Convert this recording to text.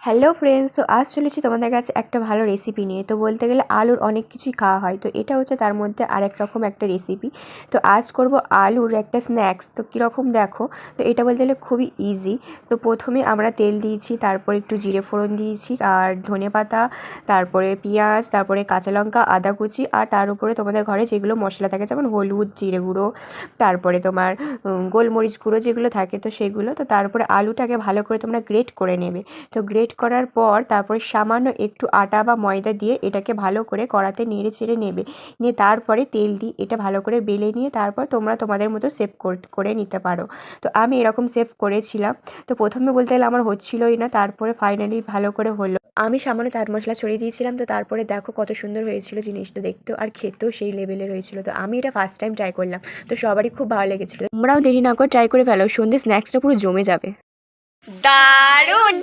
Hello friends, তো আজ চলেছি তোমাদের কাছে একটা ভালো রেসিপি নিয়ে। তো বলতে গেলে আলুর অনেক কিছুই খাওয়া হয়, তো এটা হচ্ছে তার মধ্যে আরেক রকম একটা রেসিপি। তো আজ করব আলুর একটা স্ন্যাক্স। তো কীরকম দেখো, তো এটা বলতে গেলে খুবই ইজি। তো প্রথমে আমরা তেল দিয়েছি, তারপর একটু জিরে ফোড়ন দিয়েছি, আর ধনেপাতা, তারপরে পেঁয়াজ, তারপরে কাঁচা লঙ্কা, আদা কুচি, আর তার উপরে তোমাদের ঘরে যেগুলো মশলা থাকে যেমন হলুদ, জিরে গুঁড়ো, তারপরে তোমার গোলমরিচ গুঁড়ো যেগুলো থাকে তো সেগুলো। তো তারপরে আলুটাকে ভালো করে তোমরা গ্রেট করে নেবে। তো গ্রেট করার পর তারপরে সামান্য একটু আটা বা ময়দা দিয়ে এটাকে ভালো করে কড়াতে নেড়ে চেড়ে নেবে, নিয়ে তারপরে তেল দিয়ে এটা ভালো করে বেলে নিয়ে তারপর তোমরা তোমাদের মতো সেভ করে নিতে পারো। তো আমি এরকম সেভ করেছিলাম। তো প্রথমে বলতে গেলে আমার হচ্ছিলোই না, তারপরে ফাইনালি ভালো করে হলো। আমি সামান্য চাট মশলা ছড়িয়ে দিয়েছিলাম। তো তারপরে দেখো কত সুন্দর হয়েছিল জিনিসটা, দেখতেও আর খেতেও সেই লেভেলের হয়েছিল। তো আমি এটা ফার্স্ট টাইম ট্রাই করলাম, তো সবারই খুব ভালো লেগেছিলো। তোমরাও দেরি না করে ট্রাই করে ফেলো, সন্ধ্যে স্ন্যাক্সটা পুরো জমে যাবে। দারুণ।